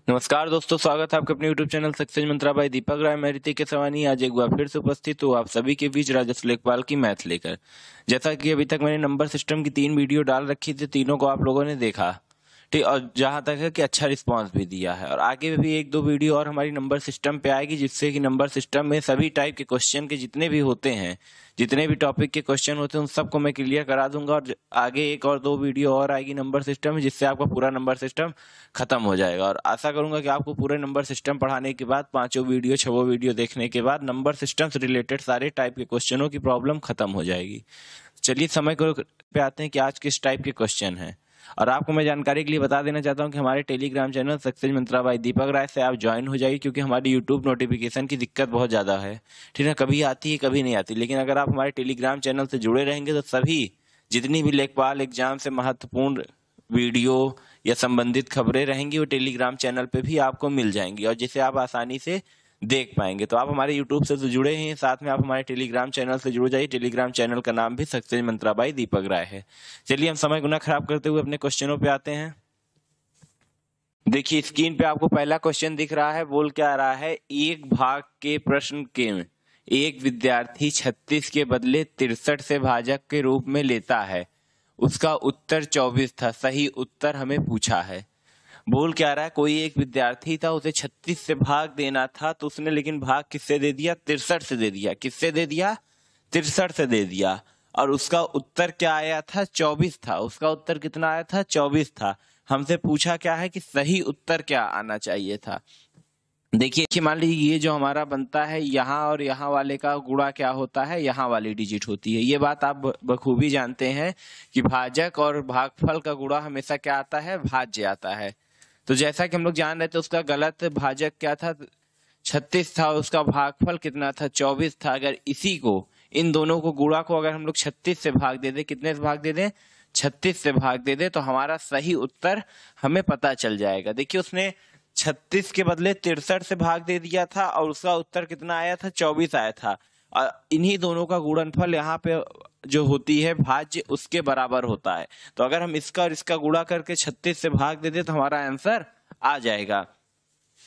नमस्कार दोस्तों, स्वागत है आपके अपने YouTube चैनल सक्सेस मंत्रा बाय दीपक राय। मैं ऋतिक केसवानी आज एक बार फिर से उपस्थित हूँ आप सभी के बीच राजस्व लेखपाल की मैथ लेकर। जैसा कि अभी तक मैंने नंबर सिस्टम की 3 वीडियो डाल रखी थी, तीनों को आप लोगों ने देखा, ठीक, और जहां तक है कि अच्छा रिस्पांस भी दिया है। और आगे भी 1-2 वीडियो और हमारी नंबर सिस्टम पे आएगी, जिससे कि नंबर सिस्टम में सभी टाइप के क्वेश्चन के जितने भी होते हैं, जितने भी टॉपिक के क्वेश्चन होते हैं, उन सबको मैं क्लियर करा दूंगा। और आगे 1 और 2 वीडियो और आएगी नंबर सिस्टम में, जिससे आपका पूरा नंबर सिस्टम खत्म हो जाएगा। और आशा करूंगा कि आपको पूरे नंबर सिस्टम पढ़ाने के बाद 5 वीडियो 6 वीडियो देखने के बाद नंबर सिस्टम से रिलेटेड सारे टाइप के क्वेश्चनों की प्रॉब्लम खत्म हो जाएगी। चलिए समय को पे आते हैं कि आज किस टाइप के क्वेश्चन हैं। और आपको मैं जानकारी के लिए बता देना चाहता हूं कि हमारे टेलीग्राम चैनल सक्सेस मंत्रा बाय दीपक राय से आप ज्वाइन हो जाइए, क्योंकि हमारी यूट्यूब नोटिफिकेशन की दिक्कत बहुत ज्यादा है, ठीक है। कभी आती है कभी नहीं आती, लेकिन अगर आप हमारे टेलीग्राम चैनल से जुड़े रहेंगे तो सभी जितनी भी लेखपाल एग्जाम से महत्वपूर्ण वीडियो या संबंधित खबरें रहेंगी वो टेलीग्राम चैनल पे भी आपको मिल जाएंगी, और जिसे आप आसानी से देख पाएंगे। तो आप हमारे यूट्यूब से तो जुड़े हैं, साथ में आप हमारे टेलीग्राम चैनल से जुड़ जाइए। टेलीग्राम चैनल का नाम भी सक्सेस मंत्रा बाय दीपक राय है। चलिए हम समय गुना खराब करते हुए अपने क्वेश्चनों पे आते हैं। देखिए स्क्रीन पे आपको पहला क्वेश्चन दिख रहा है। बोल क्या रहा है, एक भाग के प्रश्न के एक विद्यार्थी 36 के बदले 63 से भाजक के रूप में लेता है, उसका उत्तर 24 था। सही उत्तर हमें पूछा है। बोल क्या रहा है, कोई एक विद्यार्थी था, उसे 36 से भाग देना था, तो उसने लेकिन भाग किससे दे दिया, 63 से दे दिया। किससे दे दिया, 63 से दे दिया। और उसका उत्तर क्या आया था, 24 था। उसका उत्तर कितना आया था, 24 था। हमसे पूछा क्या है कि सही उत्तर क्या आना चाहिए था। देखिए मान लीजिए ये जो हमारा बनता है, यहाँ और यहाँ वाले का गुणा क्या होता है, यहाँ वाली डिजिट होती है। ये बात आप बखूबी जानते हैं कि भाजक और भागफल का गुणा हमेशा क्या आता है, भाज्य आता है। तो जैसा कि हम लोग जान रहे थे, उसका गलत भाजक क्या था, 36 था, उसका भागफल कितना था, 24 था। अगर इसी को, इन दोनों को गुणा को अगर हम लोग 36 से भाग दे दे, कितने से भाग दे दे, 36 से भाग दे दे, तो हमारा सही उत्तर हमें पता चल जाएगा। देखिए उसने 36 के बदले 63 से भाग दे दिया था, और उसका उत्तर कितना आया था, 24 आया था। और इन्हीं दोनों का गुणनफल यहाँ पे जो होती है भाज्य, उसके बराबर होता है। तो अगर हम इसका और इसका गुणा करके 36 से भाग दे दे तो हमारा आंसर आ जाएगा।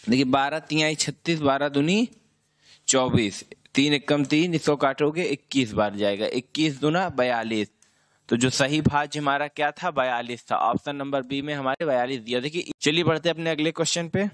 देखिए 12 तिहाई 36, 12 दूनी 24, 3 एकम 3, इसको काटोगे 21 बार जाएगा, 21 दूना 42। तो जो सही भाज्य हमारा क्या था, 42 था। ऑप्शन नंबर बी में हमारे 42 दिया। देखिए चलिए बढ़ते अपने अगले क्वेश्चन पे।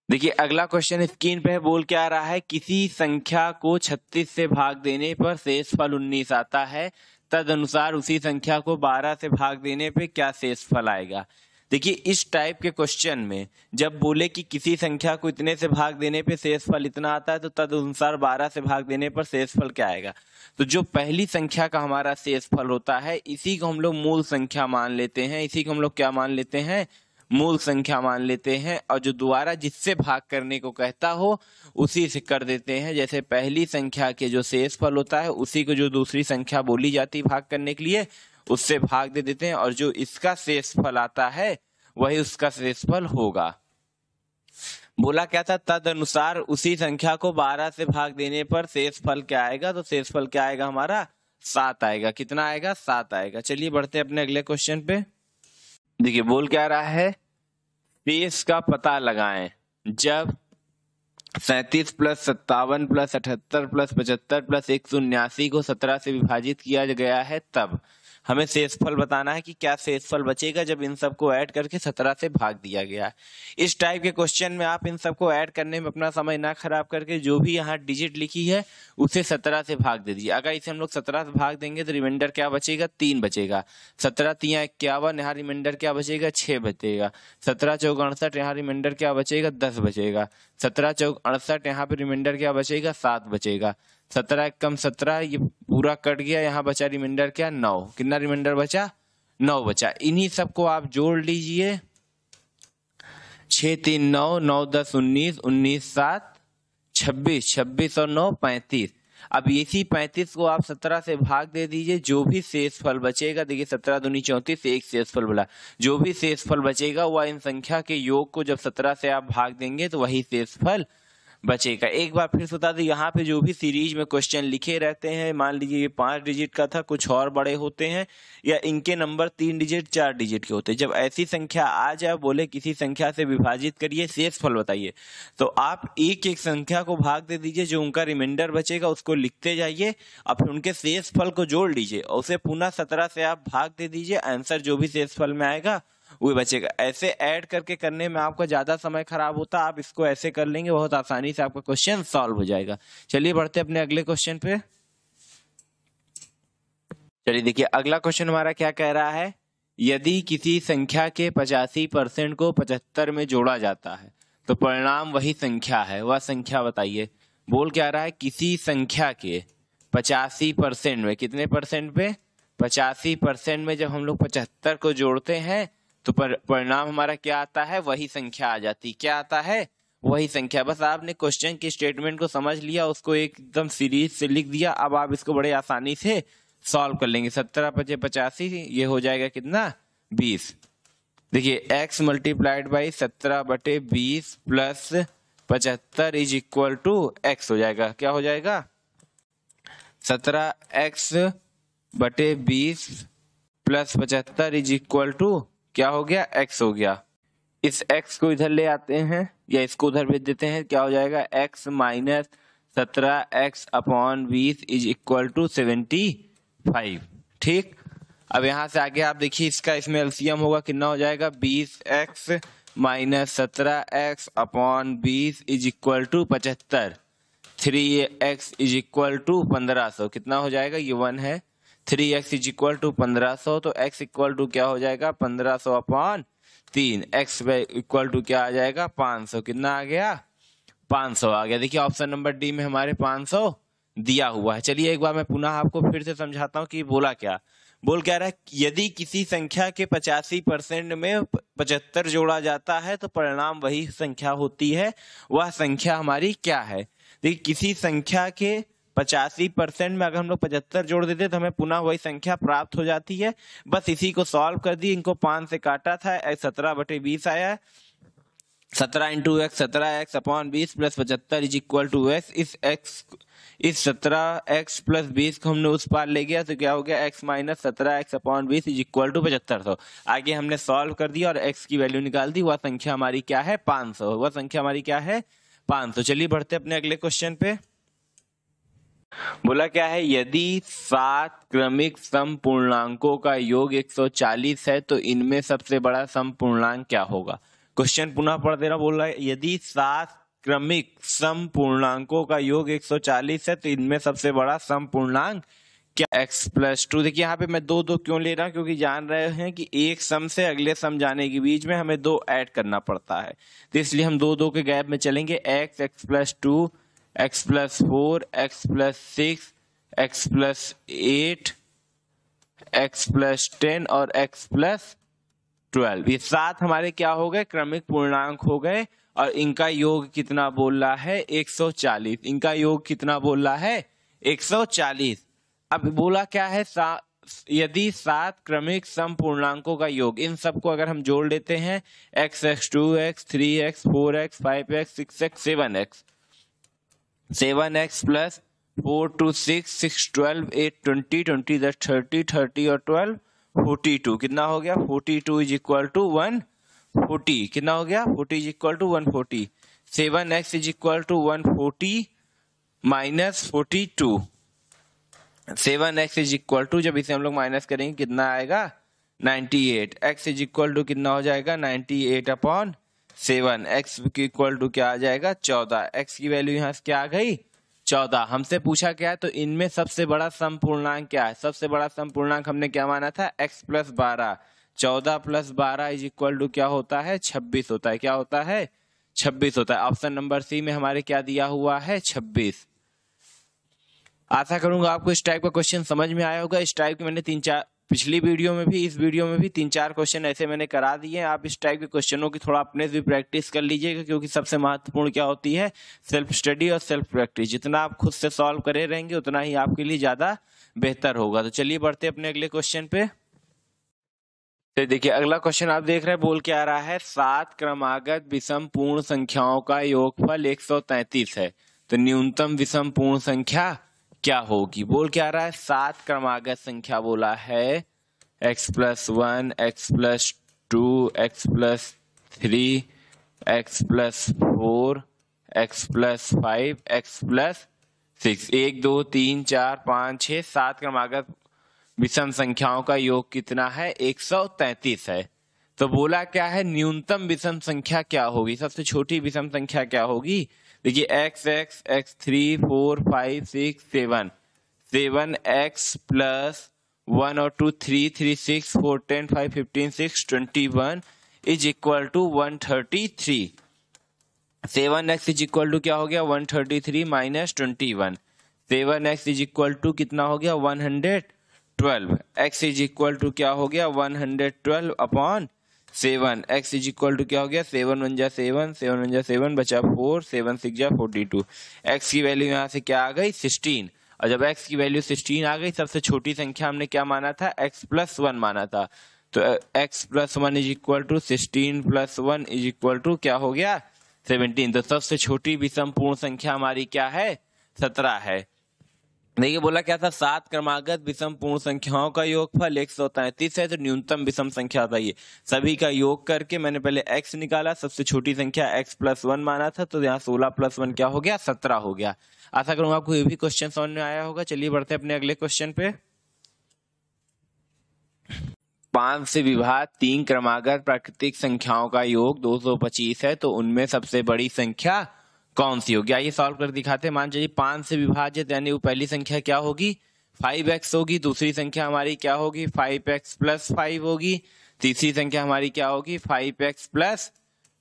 देखिए अगला क्वेश्चन स्क्रीन पे है। बोल क्या रहा है, किसी संख्या को 36 से भाग देने पर शेषफल 19 आता है, तद अनुसार उसी संख्या को 12 से भाग देने पे क्या शेषफल आएगा। देखिए इस टाइप के क्वेश्चन में जब बोले कि किसी संख्या को इतने से भाग देने पे शेषफल इतना आता है, तो तद अनुसार 12 से भाग देने पर शेषफल क्या आएगा। तो जो पहली संख्या का हमारा शेषफल होता है, इसी को हम लोग मूल संख्या मान लेते हैं। इसी को हम लोग क्या मान लेते हैं, मूल संख्या मान लेते हैं। और जो दोबारा जिससे भाग करने को कहता हो उसी से कर देते हैं। जैसे पहली संख्या के जो शेषफल होता है, उसी को जो दूसरी संख्या बोली जाती है भाग करने के लिए, उससे भाग दे देते हैं। और जो इसका शेषफल आता है वही उसका शेषफल होगा। बोला क्या था, तद अनुसार उसी संख्या को 12 से भाग देने पर शेषफल क्या आएगा। तो शेषफल क्या आएगा हमारा, 7 आएगा। कितना आएगा, 7 आएगा। चलिए बढ़ते हैं अपने अगले क्वेश्चन पे। देखिए बोल क्या रहा है, शेष का पता लगाएं जब 37 + 57 + 78 + 75 + 179 को 17 से विभाजित किया गया है, तब हमें शेषफल बताना है कि क्या शेषफल बचेगा जब इन सबको ऐड करके 17 से भाग दिया गया है। इस टाइप के क्वेश्चन में आप इन सबको ऐड करने में अपना समय ना खराब करके जो भी यहाँ डिजिट लिखी है उसे 17 से भाग दे दीजिए। अगर इसे हम लोग 17 से भाग देंगे तो रिमाइंडर क्या बचेगा, 3 बचेगा। 17 तिया 51, यहाँ रिमाइंडर क्या बचेगा, 6 बचेगा। 17 चौक 68, यहाँ रिमाइंडर क्या बचेगा, 10 बचेगा। 17 चौक 68, यहाँ पे रिमाइंडर क्या बचेगा, 7 बचेगा। 17 एकम 17, ये पूरा कट गया, यहाँ बचा रिमाइंडर क्या, 9। कितना रिमाइंडर बचा, 9 बचा। इन्हीं सबको आप जोड़ लीजिए, 6 3 9, 9 10 19, 19 7 26, 26 और 9 35। अब इसी 35 को आप 17 से भाग दे दीजिए, जो भी शेषफल बचेगा, देखिए 17 दूनी 34, एक शेषफल बोला, जो भी शेषफल बचेगा वह इन संख्या के योग को जब 17 से आप भाग देंगे तो वही शेषफल बचेगा। एक बार फिर से बता दूं, यहाँ पे जो भी सीरीज में क्वेश्चन लिखे रहते हैं, मान लीजिए ये 5 डिजिट का था, कुछ और बड़े होते हैं, या इनके नंबर 3 डिजिट 4 डिजिट के होते हैं। जब ऐसी संख्या आ जाए, बोले किसी संख्या से विभाजित करिए, शेष फल बताइए, तो आप एक एक संख्या को भाग दे दीजिए, जो उनका रिमाइंडर बचेगा उसको लिखते जाइए, और फिर उनके शेष फल को जोड़ लीजिए और उसे पुनः 17 से आप भाग दे दीजिए। आंसर जो भी शेष फल में आएगा वो बचेगा। ऐसे ऐड करके करने में आपका ज्यादा समय खराब होता, आप इसको ऐसे कर लेंगे, बहुत आसानी से आपका क्वेश्चन सॉल्व हो जाएगा। चलिए बढ़ते अपने अगले क्वेश्चन पे। चलिए देखिए अगला क्वेश्चन हमारा क्या कह रहा है, यदि किसी संख्या के 85% को 75 में जोड़ा जाता है तो परिणाम वही संख्या है, वह संख्या बताइए। बोल क्या रहा है, किसी संख्या के 85% में, कितने परसेंट पे, 85% में जब हम लोग 75 को जोड़ते हैं तो परिणाम हमारा क्या आता है, वही संख्या आ जाती। क्या आता है, वही संख्या। बस आपने क्वेश्चन के स्टेटमेंट को समझ लिया, उसको एकदम सीरीज से लिख दिया, अब आप इसको बड़े आसानी से सॉल्व कर लेंगे। 17 × 85 ये हो जाएगा कितना, 20। देखिए x multiplied by 17/20 plus 75 is equal to x हो जाएगा। क्या हो जाएगा, 17x/20 plus 75 is equal to क्या हो गया, x हो गया। इस x को इधर ले आते हैं या इसको उधर भेज देते हैं, क्या हो जाएगा, x minus 17x/20 is equal to 75। ठीक, अब यहां से आगे आप देखिए, इसका इसमें एलसीएम होगा, कितना हो जाएगा, 20x minus 17x/20 is equal to 75। 3x is equal to 1500, कितना हो जाएगा, ये 1 है। 3x इज इक्वल टू 1500, तो x इक्वल टू क्या हो जाएगा, 1500/3। x इक्वल टू क्या आ जाएगा, 500। कितना आ गया, 500 आ गया। देखिए ऑप्शन नंबर डी में हमारे 500 दिया हुआ है। चलिए एक बार मैं पुनः आपको फिर से समझाता हूँ कि बोला क्या। बोल क्या रहा है, यदि किसी संख्या के 85% में 75 जोड़ा जाता है तो परिणाम वही संख्या होती है, वह संख्या हमारी क्या है। देखिए किसी संख्या के 85% में अगर हम लोग 75 जोड़ देते तो हमें पुनः वही संख्या प्राप्त हो जाती है। बस इसी को सॉल्व कर दिए, इनको 5 से काटा था, 17/20 आया है। 17 × x 17x/20 plus 75 is equal to x। इस 17x प्लस 20 को हमने उस पार ले गया तो क्या हो गया, x minus 17x/20 is equal to 7500। आगे हमने सॉल्व कर दिया और x की वैल्यू निकाल दी, वह संख्या हमारी क्या है, 500। वह संख्या हमारी क्या है, 500। चलिए बढ़ते अपने अगले क्वेश्चन पे। बोला क्या है, यदि 7 क्रमिक सम पूर्णांकों का योग 140 है तो इनमें सबसे बड़ा सम पूर्णांक क्या होगा। क्वेश्चन पुनः पढ़ दे रहा, बोल रहा है यदि 7 क्रमिक सम पूर्णांकों का योग 140 है तो इनमें सबसे बड़ा सम पूर्णांक क्या, x+2। देखिए यहाँ पे मैं 2 क्यों ले रहा हूँ, क्योंकि जान रहे हैं कि एक सम से अगले सम जाने के बीच में हमें 2 ऐड करना पड़ता है, तो इसलिए हम 2 के गैप में चलेंगे। x+2, x+4, x+6, x+8, x+10 और x+12। ये 7 हमारे क्या हो गए, क्रमिक पूर्णांक हो गए, और इनका योग कितना बोल रहा है, 140। इनका योग कितना बोल रहा है, 140। अब बोला क्या है, यदि 7 क्रमिक सम पूर्णांकों का योग, इन सबको अगर हम जोड़ लेते हैं, x, 2x, 3x, 4x, 5x, 6x, 7x, 7x plus 4 2 6 6 12 8 20 20 30 30 और 12 42। कितना हो गया, 42 इज इक्वल टू 140। कितना हो गया, 40 is equal to 140। 7x is equal to 140 minus 42। 7x is equal to, जब इसे हम लोग माइनस करेंगे कितना आएगा, 98। x इज इक्वल टू कितना हो जाएगा, 98/7। x की इक्वल टू क्या आ जाएगा, 14। x की वैल्यू यहाँ से क्या आ गई, 14। हमसे पूछा क्या है, तो इनमें सबसे बड़ा सम पूर्णांक क्या है। सबसे बड़ा सम पूर्णांक हमने क्या माना था, x + 12। 14 + 12 इज इक्वल टू क्या होता है, 26 होता है। क्या होता है, 26 होता है। ऑप्शन नंबर सी में हमारे क्या दिया हुआ है, 26। आशा करूंगा आपको इस टाइप का क्वेश्चन समझ में आया होगा। इस टाइप के मैंने 3-4 पिछली वीडियो में भी, इस वीडियो में भी 3-4 क्वेश्चन ऐसे मैंने करा दिए हैं। आप इस टाइप के क्वेश्चनों की थोड़ा अपने से भी प्रैक्टिस कर लीजिएगा, क्योंकि सबसे महत्वपूर्ण क्या होती है, सेल्फ स्टडी और सेल्फ प्रैक्टिस। जितना आप खुद से सॉल्व करे रहेंगे उतना ही आपके लिए ज्यादा बेहतर होगा। तो चलिए बढ़ते अपने अगले क्वेश्चन पे। तो देखिए अगला क्वेश्चन आप देख रहे हैं, बोल क्या आ रहा है, 7 क्रमागत विषम पूर्ण संख्याओं का योगफल 133 है, तो न्यूनतम विषम पूर्ण संख्या क्या होगी। बोल क्या आ रहा है, 7 क्रमागत संख्या बोला है, x+1, x+2, x+3, x+4, x+5, x+6, 1 2 3 4 5 6 7 क्रमागत विषम संख्याओं का योग कितना है, 133 है। तो बोला क्या है, न्यूनतम विषम संख्या क्या होगी, सबसे छोटी विषम संख्या क्या होगी। देखिए x x x3 4 5 6 7 7x+1 और 2 3 3 6 4 10 5 15 6 21 is equal to 133। 7x is equal to क्या हो गया, 133 minus 21। 7x is equal to कितना हो गया, 112। x इज इक्वल टू क्या हो गया, 112 upon 7। x is equal to क्या हो गया, 7 1 जा 7, 7 1 जा 7 बचा 4, 7 6 जा 42। x की वैल्यू यहाँ से क्या आ गई, 16। और जब x की वैल्यू 16 आ गई, सबसे छोटी संख्या हमने क्या माना था, x+1 माना था। तो x+1 is equal to 16 + 1 is equal to क्या हो गया, 17। तो सबसे छोटी विषम पूर्ण संख्या हमारी क्या है, 17 है। देखिए बोला क्या था, 7 क्रमागत विषम पूर्ण संख्याओं का योगफल 133 है, तो न्यूनतम विषम संख्या बताइए। सभी का योग करके मैंने पहले x निकाला, सबसे छोटी संख्या x+1 माना था, तो यहाँ 16 + 1 क्या हो गया, 17 हो गया। आशा करूंगा आपको ये भी क्वेश्चन समझ में आया होगा। चलिए बढ़ते हैं अपने अगले क्वेश्चन पे। 5 से विभाज्य 3 क्रमागत प्राकृतिक संख्याओं का योग 225 है, तो उनमें सबसे बड़ी संख्या कौन सी होगी। आइए सॉल्व कर दिखाते हैं। मान लीजिए 5 से विभाजित यानी वो पहली संख्या क्या होगी, 5x होगी। दूसरी संख्या हमारी क्या होगी, 5x+5 होगी। तीसरी संख्या हमारी क्या होगी, 5x+10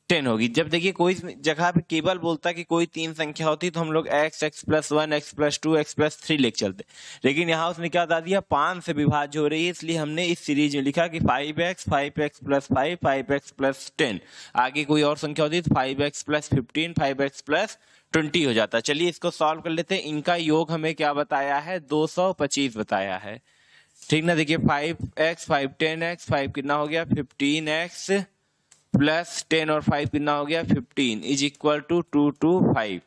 होगी। जब देखिए कोई जगह पे केवल बोलता कि कोई 3 संख्या होती तो हम लोग x, x+1, x+2, x+3 लिख चलते, लेकिन यहाँ उसने क्या बता दिया, 5 से विभाज्य हो रही है, इसलिए हमने इस सीरीज में लिखा कि 5x, 5x+5, 5x+10। आगे कोई और संख्या होती तो 5x+15, 5x+20 हो जाता। चलिए इसको सॉल्व कर लेते हैं। इनका योग हमें क्या बताया है, 225 बताया है, ठीक ना। देखिए 5x 5 10x 5 कितना हो गया, 15x प्लस 10 और 5 कितना हो गया, 15 is equal to 225।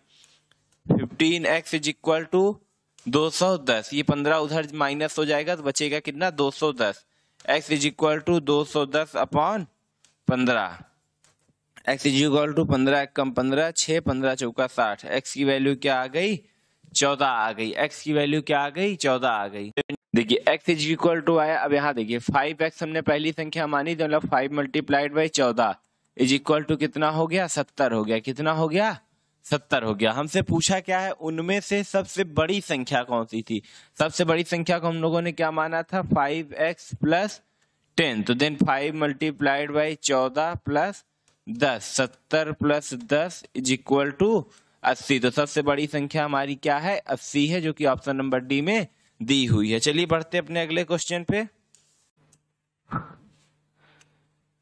15x is equal to 210, ये 15 उधर माइनस हो जाएगा तो बचेगा कितना, 210। x is equal to 210 upon 15। x is equal to 15 कम 15 6 15 चौका 60। x की वैल्यू क्या आ गई, 14 आ गई। x की वैल्यू क्या आ गई, 14 आ गई। देखिए x इज इक्वल टू आया। अब यहाँ देखिए 5x हमने पहली संख्या मानी, तो मतलब 5 × 14 इज इक्वल टू कितना हो गया, 70 हो गया। कितना हो गया, 70 हो गया। हमसे पूछा क्या है, उनमें से सबसे बड़ी संख्या कौन सी थी। सबसे बड़ी संख्या को हम लोगों ने क्या माना था, 5x+10। तो देन 5 × 14 + 10, 70 + 10 इज इक्वल टू 80। तो सबसे बड़ी संख्या हमारी क्या है, 80 है, जो कि ऑप्शन नंबर डी में दी हुई है। चलिए बढ़ते अपने अगले क्वेश्चन पे।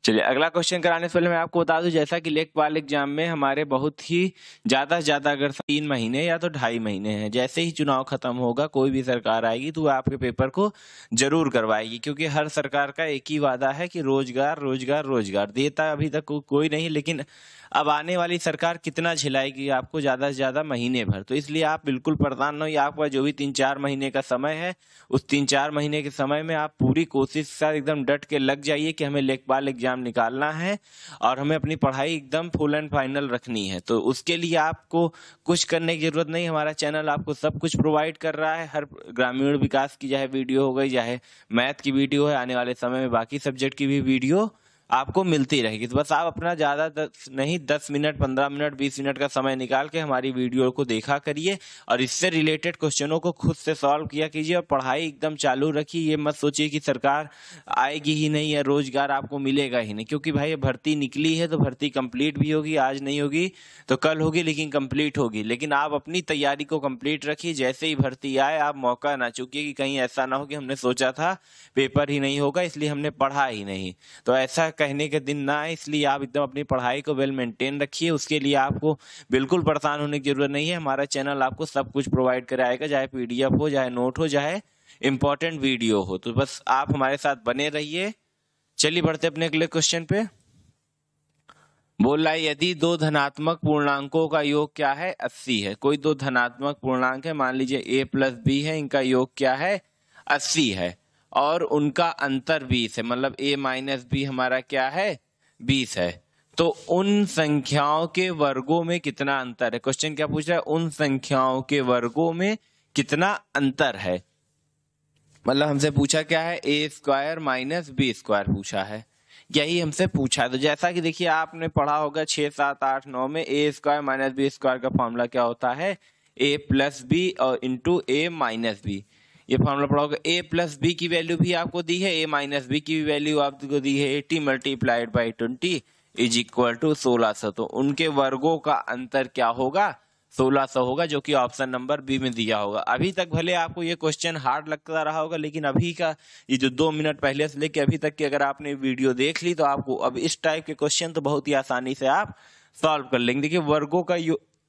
चलिए अगला क्वेश्चन कराने से पहले मैं आपको बता दूं, जैसा कि लेखपाल एग्जाम में हमारे बहुत ही ज्यादा से ज्यादा अगर 3 महीने या तो 2.5 महीने हैं, जैसे ही चुनाव खत्म होगा कोई भी सरकार आएगी तो वो आपके पेपर को जरूर करवाएगी, क्योंकि हर सरकार का एक ही वादा है कि रोजगार रोजगार रोजगार। देता अभी तक कोई नहीं, लेकिन अब आने वाली सरकार कितना झिलाएगी आपको, ज्यादा से ज्यादा महीने भर। तो इसलिए आप बिल्कुल परेशान न होइए। आपका जो भी 3-4 महीने का समय है, उस 3-4 महीने के समय में आप पूरी कोशिश के साथ एकदम डट के लग जाइए कि हमें लेखपाल एग्जाम निकालना है और हमें अपनी पढ़ाई एकदम फुल एंड फाइनल रखनी है। तो उसके लिए आपको कुछ करने की जरूरत नहीं, हमारा चैनल आपको सब कुछ प्रोवाइड कर रहा है। हर ग्रामीण विकास की चाहे वीडियो हो गई, चाहे मैथ की वीडियो है, आने वाले समय में बाकी सब्जेक्ट की भी वीडियो आपको मिलती रहेगी। तो बस आप अपना ज्यादा 10 मिनट 15 मिनट 20 मिनट का समय निकाल के हमारी वीडियो को देखा करिए और इससे रिलेटेड क्वेश्चनों को खुद से सॉल्व किया कीजिए और पढ़ाई एकदम चालू रखिए। ये मत सोचिए कि सरकार आएगी ही नहीं या रोजगार आपको मिलेगा ही नहीं, क्योंकि भाई भर्ती निकली है तो भर्ती कंप्लीट भी होगी। आज नहीं होगी तो कल होगी, लेकिन कंप्लीट होगी। लेकिन आप अपनी तैयारी को कंप्लीट रखिए, जैसे ही भर्ती आए आप मौका ना चूकिए कि कहीं ऐसा ना हो कि हमने सोचा था पेपर ही नहीं होगा इसलिए हमने पढ़ा ही नहीं। तो ऐसा कहने के दिन ना आए, इसलिए आप एकदम अपनी पढ़ाई को वेल मेंटेन रखिए। उसके लिए आपको बिल्कुल परेशान होने की जरूरत नहीं है, हमारा चैनल आपको सब कुछ प्रोवाइड कराएगा, चाहे पीडीएफ हो, चाहे नोट हो, चाहे इंपॉर्टेंट वीडियो हो। तो बस आप हमारे साथ बने रहिए। चलिए बढ़ते अपने अगले क्वेश्चन पे। बोल रहा है यदि दो धनात्मक पूर्णांकों का योग क्या है 80 है। कोई दो धनात्मक पूर्णांक है, मान लीजिए a प्लस बी है, इनका योग क्या है 80 है और उनका अंतर 20 है, मतलब a माइनस बी हमारा क्या है 20 है, तो उन संख्याओं के वर्गों में कितना अंतर है। क्वेश्चन क्या पूछ रहा है, उन संख्याओं के वर्गों में कितना अंतर है, मतलब हमसे पूछा क्या है a square minus B square पूछा है, यही हमसे पूछा है। तो जैसा कि देखिए आपने पढ़ा होगा 6, 7, 8, 9 में a square minus B square का फॉर्मूला क्या होता है a प्लस बी और इंटू a माइनस बी, ये फॉर्मूला पढ़ा होगा। a प्लस बी की वैल्यू भी आपको दी है, a माइनस बी की वैल्यू आपको दी है 80 multiplied by 20 is equal to 1600। तो उनके वर्गों का अंतर क्या होगा 1600 होगा, जो कि ऑप्शन नंबर बी में दिया होगा। अभी तक भले आपको ये क्वेश्चन हार्ड लगता रहा होगा, लेकिन अभी का ये जो 2 मिनट पहले से लेके अभी तक की अगर आपने वीडियो देख ली तो आपको अब इस टाइप के क्वेश्चन तो बहुत ही आसानी से आप सॉल्व कर लेंगे। देखिए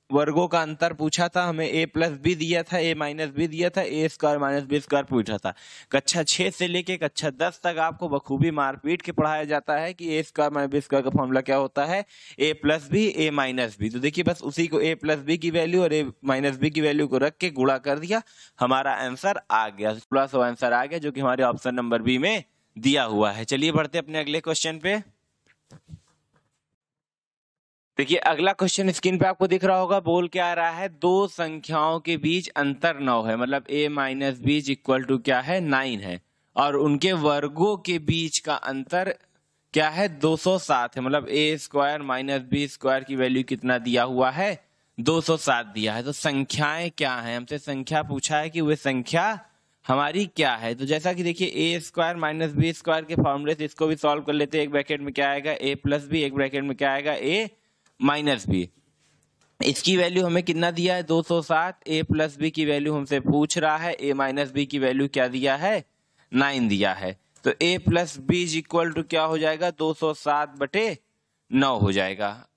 वर्गों का अंतर पूछा था हमें, a प्लस बी दिया था, a माइनस बी दिया था, a square minus B square पूछा था। कक्षा 6 से लेके कक्षा 10 तक आपको बखूबी मारपीट के पढ़ाया जाता है कि a square minus B square का फॉर्मूला क्या होता है a plus B a minus B. तो देखिए बस उसी को a प्लस बी की वैल्यू और a माइनस बी की वैल्यू को रख के गुणा कर दिया, हमारा आंसर आ गया, प्लस आंसर आ गया, जो कि हमारे ऑप्शन नंबर बी में दिया हुआ है। चलिए बढ़ते अपने अगले क्वेश्चन पे। देखिए अगला क्वेश्चन स्क्रीन पे आपको दिख रहा होगा, बोल क्या आ रहा है दो संख्याओं के बीच अंतर 9 है, मतलब a minus B equal to क्या है 9 है और उनके वर्गों के बीच का अंतर क्या है 207 है, मतलब a square minus B square की वैल्यू कितना दिया हुआ है 207 दिया है। तो संख्याएं क्या है, हमसे संख्या पूछा है कि वे संख्या हमारी क्या है। तो जैसा कि देखिए a square minus B square के फॉर्मूले से इसको भी सॉल्व कर लेते हैं। एक ब्रैकेट में क्या आएगा a प्लस बी, एक ब्रैकेट में क्या आएगा a माइनस बी। इसकी वैल्यू हमें कितना दिया है 207, a प्लस बी की वैल्यू हमसे पूछ रहा है, a माइनस बी की वैल्यू क्या दिया है 9 दिया है। तो a plus B equal to क्या हो जाएगा 207/9 हो जाएगा।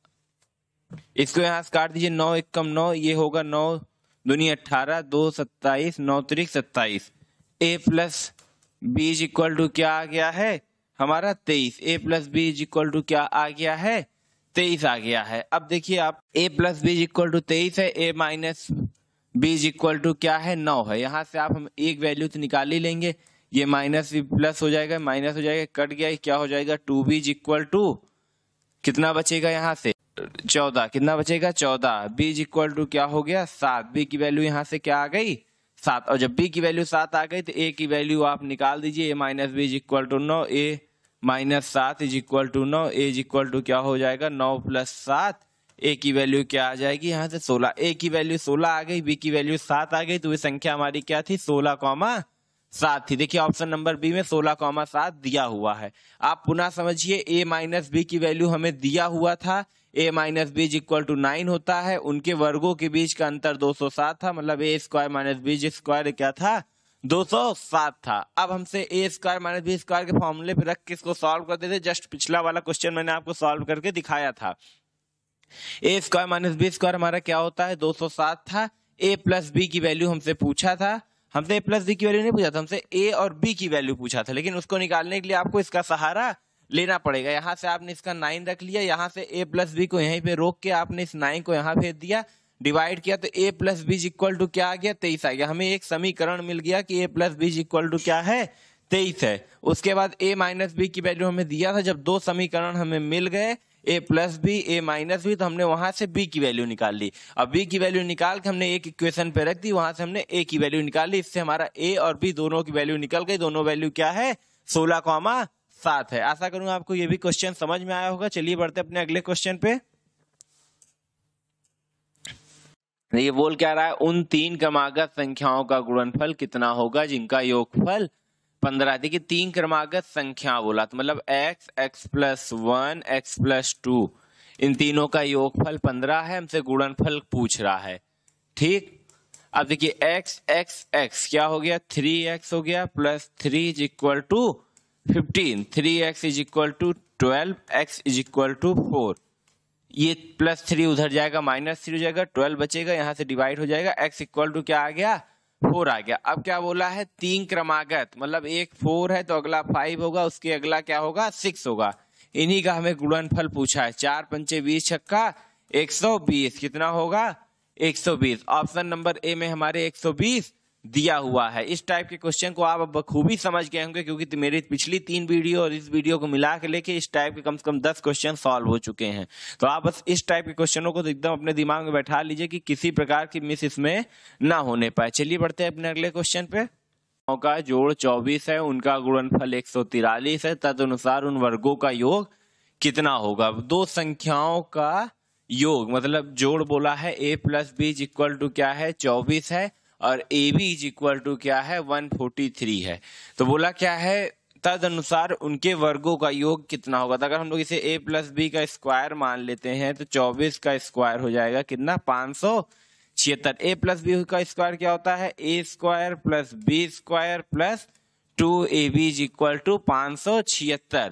इसको यहां से काट दीजिए, 9 एकम 9, ये होगा 9 दूनी 18, 2 27, 9 त्रिक 27। a plus B equal to क्या आ गया है हमारा 23, a plus B equal to क्या आ गया है 23 आ गया है। अब देखिए आप a plus B equal to 23 है, a minus B equal to क्या है 9 है। यहाँ से आप हम एक वैल्यू तो निकाल ही लेंगे, ये माइनस भी प्लस हो जाएगा, माइनस हो जाएगा, कट गया, क्या हो जाएगा 2b इक्वल टू कितना बचेगा यहाँ से 14, कितना बचेगा 14, b इक्वल टू क्या हो गया 7, b की वैल्यू यहाँ से क्या आ गई 7, और जब b की वैल्यू 7 आ गई तो a की वैल्यू आप निकाल दीजिए, a minus B equal to 9, a minus 7 is equal to 9, A is equal to क्या हो जाएगा 9 प्लस 7, ए की वैल्यू क्या आ जाएगी यहाँ से 16, ए की वैल्यू 16 आ गई, बी की वैल्यू 7 आ गई, तो ये संख्या हमारी क्या थी 16,7 थी। देखिए ऑप्शन नंबर बी में 16,7 दिया हुआ है। आप पुनः समझिए, ए माइनस बी की वैल्यू हमें दिया हुआ था, a minus B equal to 9 होता है, उनके वर्गों के बीच का अंतर 207 था, मतलब a square minus B square क्या था 207 था। अब हमसे a square minus B square के फॉर्मूले पे रख के इसको सॉल्व कर देते। जस्ट पिछला वाला क्वेश्चन मैंने आपको सॉल्व करके दिखाया था। a square minus B square हमारा क्या होता है 207 था, a प्लस बी की वैल्यू हमसे पूछा था, हमसे a प्लस बी की वैल्यू नहीं पूछा था, हमसे a और b की वैल्यू पूछा था, लेकिन उसको निकालने के लिए आपको इसका सहारा लेना पड़ेगा। यहाँ से आपने इसका 9 रख लिया, यहाँ से a प्लस बी को यहीं पे रोक के आपने इस 9 को यहाँ भेज दिया, डिवाइड किया, तो a plus B equal to क्या आ गया 23 आ गया। हमें एक समीकरण मिल गया कि a plus B equal to क्या है 23 है। उसके बाद a माइनस बी की वैल्यू हमें दिया था, जब दो समीकरण हमें मिल गए a plus B a minus B, तो हमने वहां से b की वैल्यू निकाल ली। अब b की वैल्यू निकाल के हमने एक इक्वेशन पे रख दी, वहां से हमने a की वैल्यू निकाल ली, इससे हमारा a और b दोनों की वैल्यू निकल गई। दोनों वैल्यू क्या है 16,7 है। आशा करूंगा आपको ये भी क्वेश्चन समझ में आया होगा। चलिए बढ़ते अपने अगले क्वेश्चन पे। ये बोल क्या रहा है, उन तीन क्रमागत संख्याओं का गुणनफल कितना होगा जिनका योगफल 15। देखिए 3 क्रमागत संख्या बोला, तो मतलब x, x plus 1, x plus 2, इन तीनों का योगफल 15 है, हमसे गुणनफल पूछ रहा है। ठीक, अब देखिए x, x, x क्या हो गया 3x हो गया, plus 3 is equal to 15, 3x is equal to 12, x is equal to 4, ये प्लस 3 उधर जाएगा, माइनस 3 हो जाएगा, 12 बचेगा, यहाँ से डिवाइड हो जाएगा, x इक्वल टू क्या आ गया 4 आ गया। अब क्या बोला है, 3 क्रमागत, मतलब एक 4 है तो अगला 5 होगा, उसके अगला क्या होगा 6 होगा। इन्हीं का हमें गुणनफल पूछा है। 4 पंचे 20 छक्का 120, कितना होगा 120। ऑप्शन नंबर ए में हमारे 120 दिया हुआ है। इस टाइप के क्वेश्चन को आप अब बखूबी समझ गए होंगे, क्योंकि मेरी पिछली 3 वीडियो और इस वीडियो को मिला के लेके इस टाइप के कम से कम 10 क्वेश्चन सॉल्व हो चुके हैं। तो आप बस इस टाइप के क्वेश्चनों को तो एकदम अपने दिमाग में बैठा लीजिए कि किसी प्रकार की मिस इसमें ना होने पाए। चलिए बढ़ते हैं अपने अगले क्वेश्चन पे। का जोड़ 24 है, उनका गुणनफल 143 है, तदनुसार उन वर्गों का योग कितना होगा। दो संख्याओं का योग मतलब जोड़ बोला है, a plus B is equal to क्या है 24 है, और A B is equal to क्या है 143 है। तो बोला क्या है, तद अनुसार उनके वर्गों का योग कितना होगा। तो अगर हम लोग इसे a प्लस बी का स्क्वायर मान लेते हैं तो 24 का स्क्वायर हो जाएगा कितना 576। a प्लस बी का स्क्वायर क्या होता है, a square plus B square plus 2ab is equal to 576।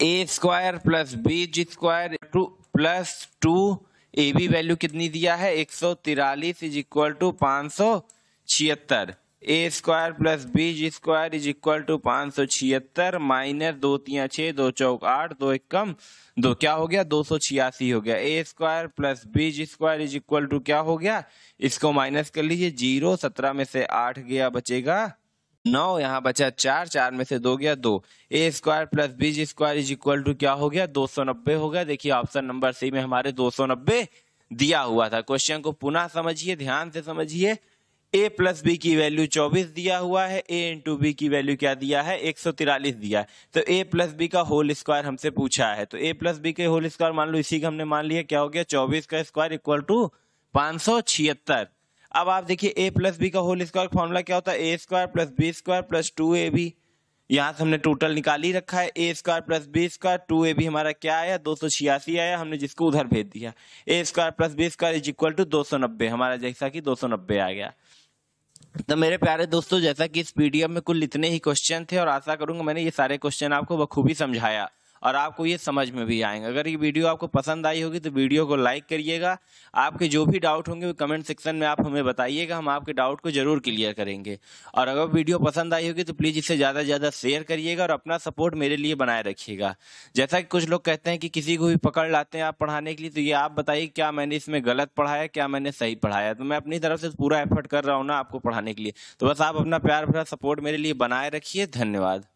a square plus B square two plus 2ab value कितनी दिया है 143 is equal to 576। a square plus B square is equal to 576 minus 2 3 6 2 चौक 8 2 एकम 2, क्या हो गया 286 हो गया। a square plus B square is equal to क्या हो गया, इसको माइनस कर लीजिए 0, 17 में से 8 गया बचेगा 9, यहाँ बचा 4, 4 में से 2 गया 2। a square plus B square is equal to क्या हो गया 290 हो गया। देखिए ऑप्शन नंबर सी में हमारे 290 दिया हुआ था। क्वेश्चन को पुनः समझिए, ध्यान से समझिए। a प्लस बी की वैल्यू 24 दिया हुआ है, a इंटू बी की वैल्यू क्या दिया है 143 दिया है। तो a प्लस बी का होल स्क्वायर हमसे पूछा है, तो a प्लस बी के होल स्क्वायर मान लो इसी का हमने मान लिया, क्या हो गया 24 का स्क्वायर इक्वल टू 576। अब आप देखिए a प्लस बी का होल स्क्वायर फॉर्मूला क्या होता है, a square plus B square plus 2ab। यहाँ से हमने टोटल निकाल ही रखा है, a square plus B square 2ab हमारा क्या आया 286 आया, हमने जिसको उधर भेज दिया। a square plus B square is equal to 290 हमारा जैसा कि 290 आ गया। तो मेरे प्यारे दोस्तों, जैसा कि इस पीडीएफ में कुल इतने ही क्वेश्चन थे और आशा करूंगा मैंने ये सारे क्वेश्चन आपको बखूबी समझाया और आपको ये समझ में भी आएंगे। अगर ये वीडियो आपको पसंद आई होगी तो वीडियो को लाइक करिएगा। आपके जो भी डाउट होंगे वो कमेंट सेक्शन में आप हमें बताइएगा, हम आपके डाउट को जरूर क्लियर करेंगे। और अगर वीडियो पसंद आई होगी तो प्लीज इसे ज्यादा से ज्यादा शेयर करिएगा और अपना सपोर्ट मेरे लिए बनाए रखिएगा। जैसा कि कुछ लोग कहते हैं कि किसी को भी पकड़ लाते हैं आप पढ़ाने के लिए, तो ये आप बताइए क्या मैंने इसमें गलत पढ़ाया, क्या मैंने सही पढ़ाया। तो मैं अपनी तरफ से पूरा एफर्ट कर रहा हूँ ना आपको पढ़ाने के लिए। तो बस आप अपना प्यार भरा सपोर्ट मेरे लिए बनाए रखिए। धन्यवाद।